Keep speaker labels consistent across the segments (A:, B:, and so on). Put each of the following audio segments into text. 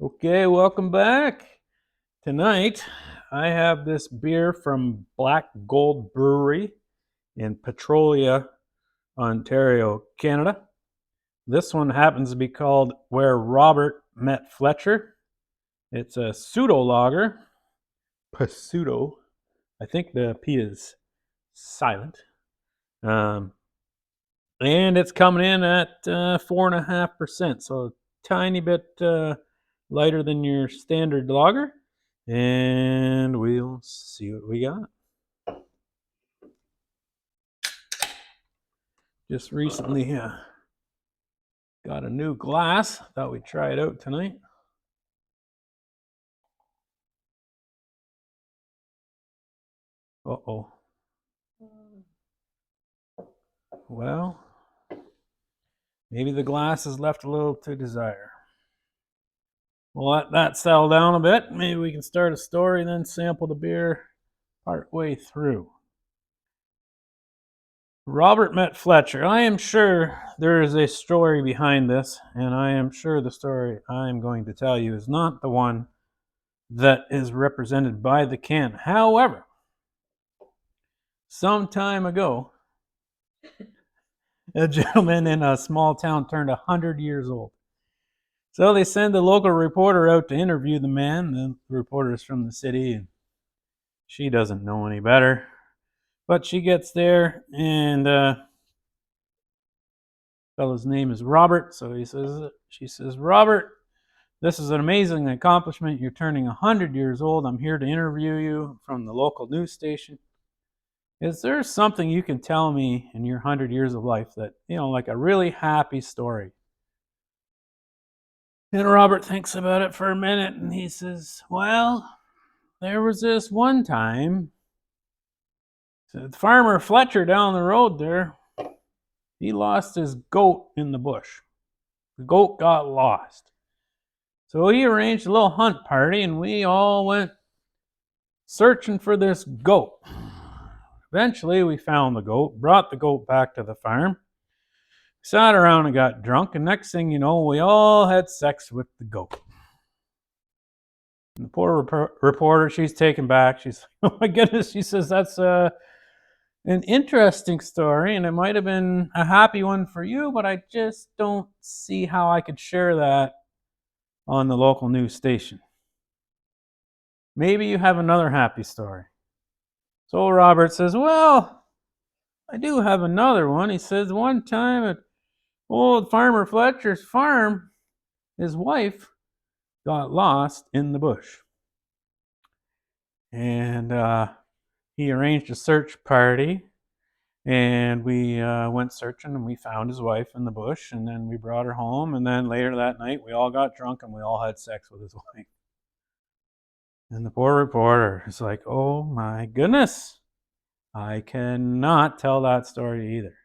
A: Okay, welcome back. Tonight, I have this beer from Black Gold Brewery in Petrolia, Ontario, Canada. This one happens to be called Where Robert Met Fletcher. It's a pseudo lager. Pseudo. I think the P is silent. Um, and it's coming in at 4.5%, so a tiny bit lighter than your standard lager. And we'll see what we got. Just recently got a new glass. Thought we'd try it out tonight. Uh-oh. Well, maybe the glass has left a little to desire. We'll let that settle down a bit. Maybe we can start a story, then sample the beer part way through. Robert Met Fletcher. I am sure there is a story behind this, and I am sure the story I'm going to tell you is not the one that is represented by the can. However, some time ago, a gentleman in a small town turned 100 years old. So they send the local reporter out to interview the man. The reporter is from the city, and she doesn't know any better. But she gets there, and fellow's name is Robert. So she says, Robert, this is an amazing accomplishment. You're turning 100 years old. I'm here to interview you from the local news station. Is there something you can tell me in your 100 years of life that, like a really happy story? And Robert thinks about it for a minute, and he says, well, there was this one time, Farmer Fletcher down the road there, he lost his goat in the bush. The goat got lost. So he arranged a little hunt party, and we all went searching for this goat. Eventually, we found the goat, brought the goat back to the farm, sat around and got drunk, and next thing you know, we all had sex with the goat. And the poor reporter, she's taken back. She's, oh my goodness, she says, that's an interesting story, and it might have been a happy one for you, but I just don't see how I could share that on the local news station. Maybe you have another happy story. So Robert says, well, I do have another one. He says, one time at old Farmer Fletcher's farm, his wife got lost in the bush. And he arranged a search party, and we went searching, and we found his wife in the bush, and then we brought her home, and then later that night we all got drunk and we all had sex with his wife. And the poor reporter is like, oh my goodness, I cannot tell that story either.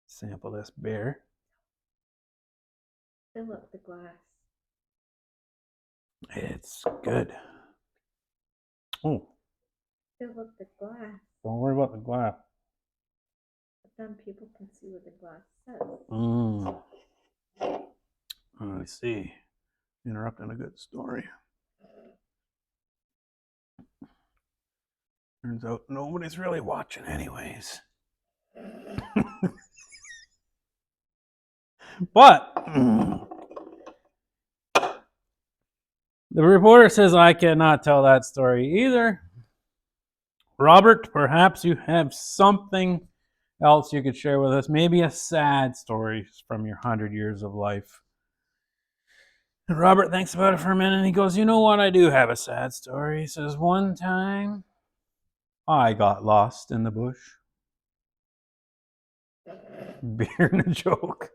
A: Sample this beer.
B: Fill up the glass.
A: It's good. Oh,
B: Fill up the glass.
A: don't worry about the glass.
B: But then people can see what the glass says.
A: I see. Interrupting a good story. Turns out nobody's really watching anyways. But the reporter says, I cannot tell that story either. Robert, perhaps you have something else you could share with us. Maybe a sad story from your 100 years of life. And Robert thinks about it for a minute, and he goes, you know what? I do have a sad story. He says, one time I got lost in the bush. Beer and a joke.